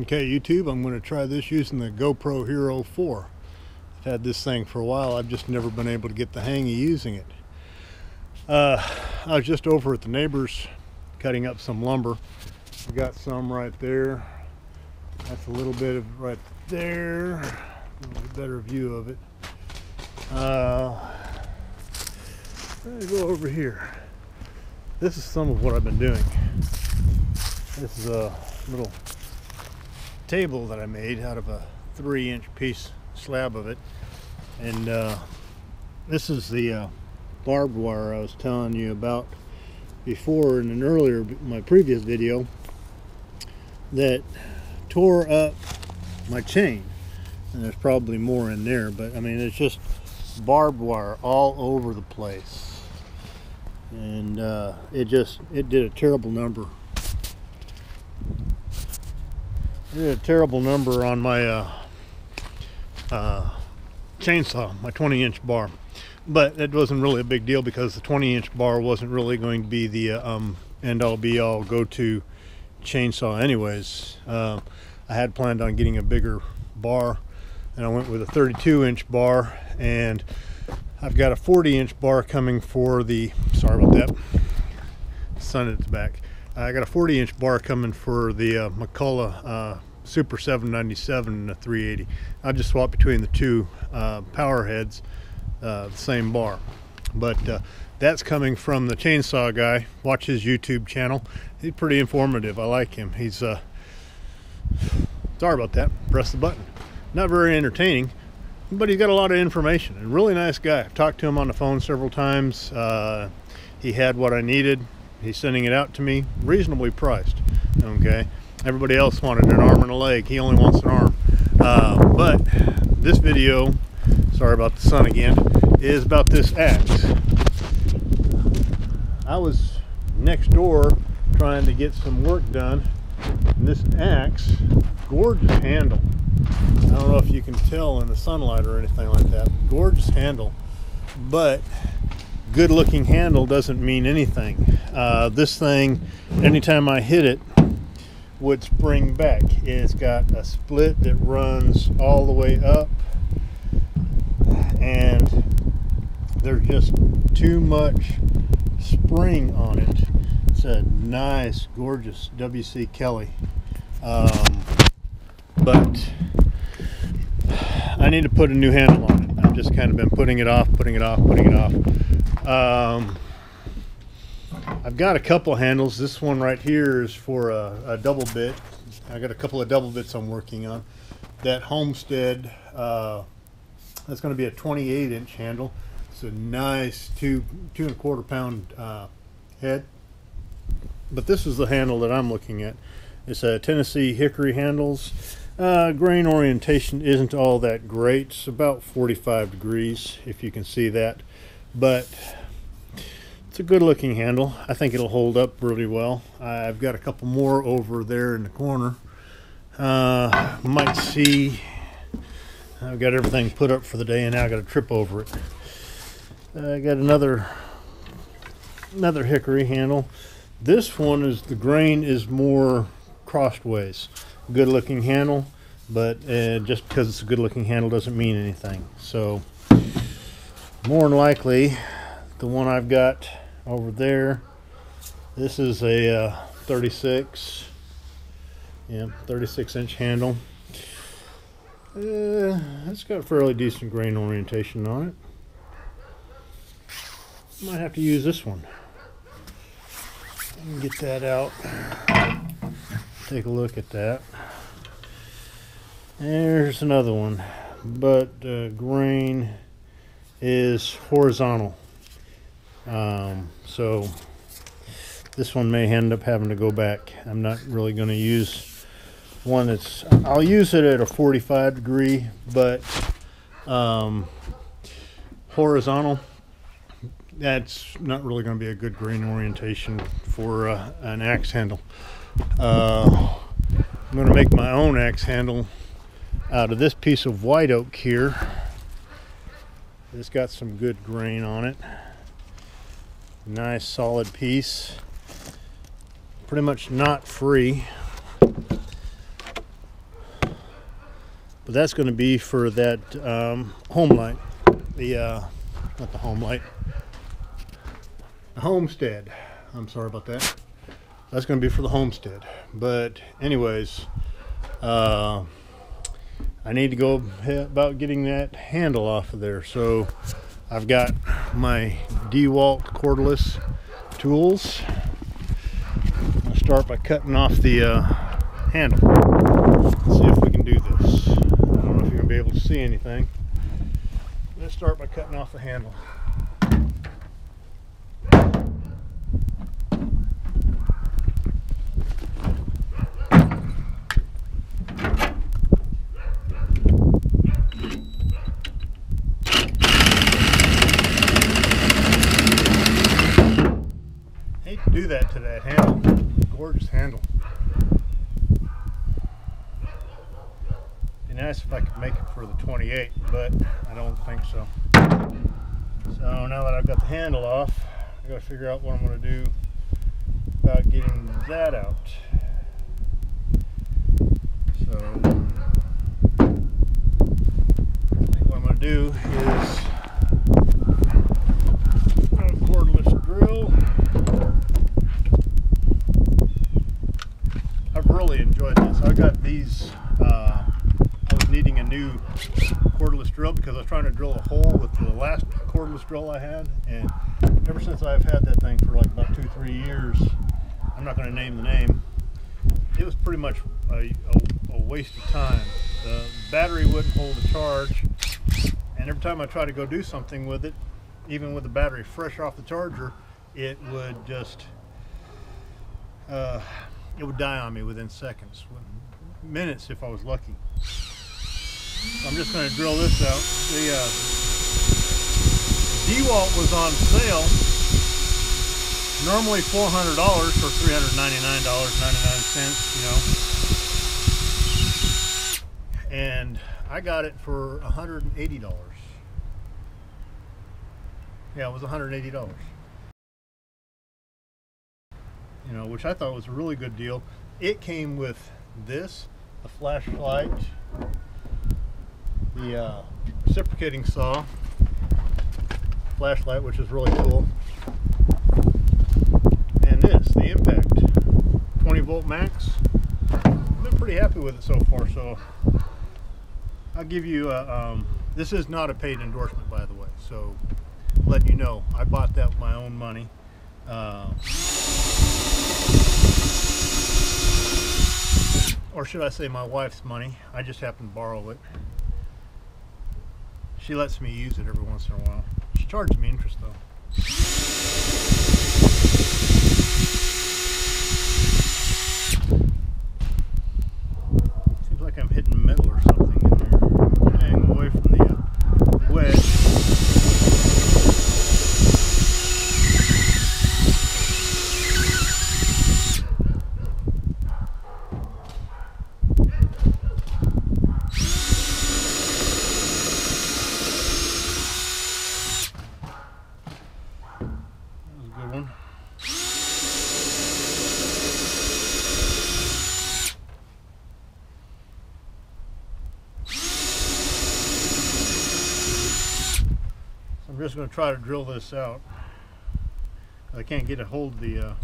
Okay, YouTube, I'm going to try this using the GoPro Hero 4. I've had this thing for a while. I've just never been able to get the hang of using it. I was just over at the neighbor's cutting up some lumber. I got some right there. That's a little bit of right there. A better view of it. Let me go over here. This is some of what I've been doing. This is a little table that I made out of a 3-inch piece slab of it, and this is the barbed wire I was telling you about before in an earlier, my previous video, that tore up my chain. And there's probably more in there, but I mean, it's just barbed wire all over the place, and it did a terrible number. I did a terrible number on my chainsaw, my 20-inch bar. But that wasn't really a big deal because the 20-inch bar wasn't really going to be the end-all be-all go-to chainsaw anyways. I had planned on getting a bigger bar, and I went with a 32-inch bar, and I've got a 40-inch bar coming for the, sorry about that, sun at its back. I got a 40-inch bar coming for the McCullough Super 797 and a 380. I just swapped between the two power heads, the same bar. But that's coming from the chainsaw guy. Watch his YouTube channel. He's pretty informative. I like him. He's sorry about that. Press the button. Not very entertaining, but he's got a lot of information. A really nice guy. I've talked to him on the phone several times. He had what I needed. He's sending it out to me, reasonably priced. Okay, everybody else wanted an arm and a leg. He only wants an arm. But this video, sorry about the sun again, is about this axe. I was next door trying to get some work done, and this axe, gorgeous handle. I don't know if you can tell in the sunlight or anything like that. Gorgeous handle, but good looking handle doesn't mean anything. This thing, anytime I hit it, would spring back. It's got a split that runs all the way up, and there's just too much spring on it. It's a nice, gorgeous W.C. Kelly, but I need to put a new handle on it. I've just kind of been putting it off. I've got a couple handles. This one right here is for a double bit. I got a couple of double bits I'm working on. That Homestead, that's going to be a 28-inch handle. It's a nice 2.25 pound head. But this is the handle that I'm looking at. It's a Tennessee hickory handles. Grain orientation isn't all that great. It's about 45 degrees, if you can see that. But it's a good looking handle. I think it'll hold up really well. I've got a couple more over there in the corner. Might see, I've got everything put up for the day, and now I got to trip over it. I got another hickory handle. This one is, the grain is more crossways. Good looking handle, but just because it's a good looking handle doesn't mean anything. So more than likely, the one I've got over there, this is a 36 inch handle. It's got fairly decent grain orientation on it. Might have to use this one. Get that out. Take a look at that. There's another one, but grain is horizontal. So this one may end up having to go back. I'm not really going to use one that's, I'll use it at a 45 degree, but horizontal, that's not really going to be a good grain orientation for an axe handle. I'm going to make my own axe handle out of this piece of white oak here. It's got some good grain on it. Nice solid piece. Pretty much knot free. but that's going to be for that home light. Not the home light. The homestead. I'm sorry about that. That's going to be for the homestead. But anyways, I need to go about getting that handle off of there. So I've got my DeWalt cordless tools. I'll start by cutting off the handle. Let's see if we can do this. I don't know if you're going to be able to see anything. Let's start by cutting off the handle. Hate to do that to that handle. Gorgeous handle. Be nice if I could make it for the 28, but I don't think so. So now that I've got the handle off, I gotta figure out what I'm gonna do about getting that out. So I think what I'm gonna do is a cordless drill. I've really enjoyed this. I got these. I was needing a new cordless drill because I was trying to drill a hole with the last cordless drill I had, and ever since I've had that thing for like about 2-3 years, I'm not going to name the name, it was pretty much a waste of time. The battery wouldn't hold a charge, and every time I tried to go do something with it, even with the battery fresh off the charger, it would just it would die on me within seconds, minutes if I was lucky. So I'm just going to drill this out. The DeWalt was on sale, normally $400 for $399.99, you know, and I got it for $180. Yeah, it was $180. You know, which I thought was a really good deal. It came with this, a flashlight, the reciprocating saw, flashlight, which is really cool, and this, the Impact 20-volt max. I've been pretty happy with it so far, so I'll give you a, this is not a paid endorsement, by the way, so letting you know, I bought that with my own money. Or should I say my wife's money. I just happened to borrow it. She lets me use it every once in a while. She charges me interest though. Seems like I'm hitting metal or something in there. Staying away from the wedge. I'm just going to try to drill this out. I can't get a hold of the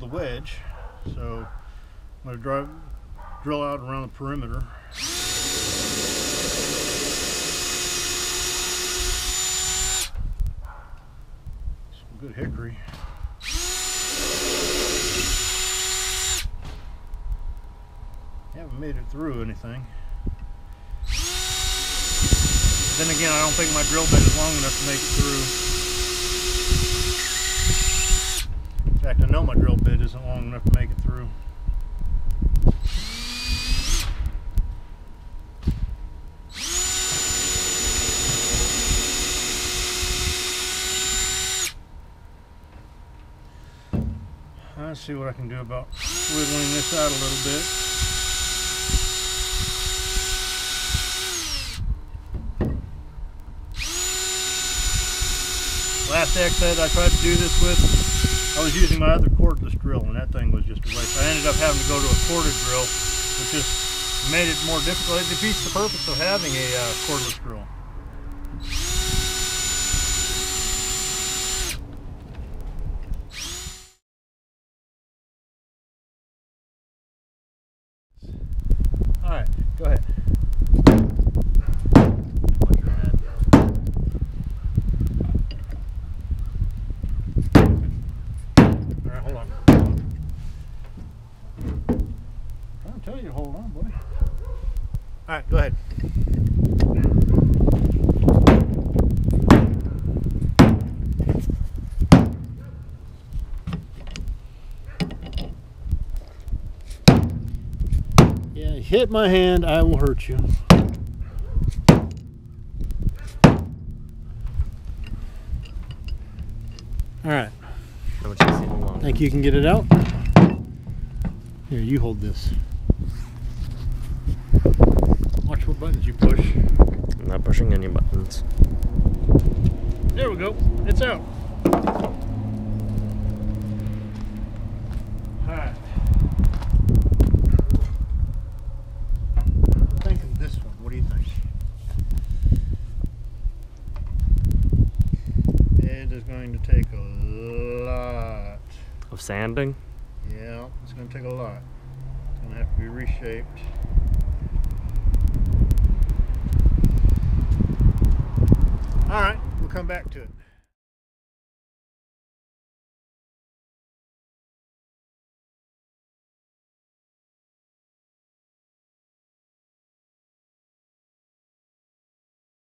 wedge, so I'm going to drill out around the perimeter. Some good hickory. Haven't made it through anything. Then again, I don't think my drill bit is long enough to make it through. In fact, I know my drill bit isn't long enough to make it through. Let's see what I can do about wiggling this out a little bit. Last X head I tried to do this with I was using my other cordless drill, and that thing was just a waste. I ended up having to go to a corded drill, which just made it more difficult. It defeats the purpose of having a cordless drill. All right, go ahead. All right, hold on. I'm trying to tell you to hold on, buddy. All right, go ahead. Yeah, hit my hand, I will hurt you. All right. Think you can get it out? Here, you hold this. Watch what buttons you push. I'm not pushing any buttons. There we go. It's out. Alright. I'm thinking this one. What do you think? It is going to take a lot of sanding. Yeah, it's going to take a lot. It's going to have to be reshaped. All right, we'll come back to it.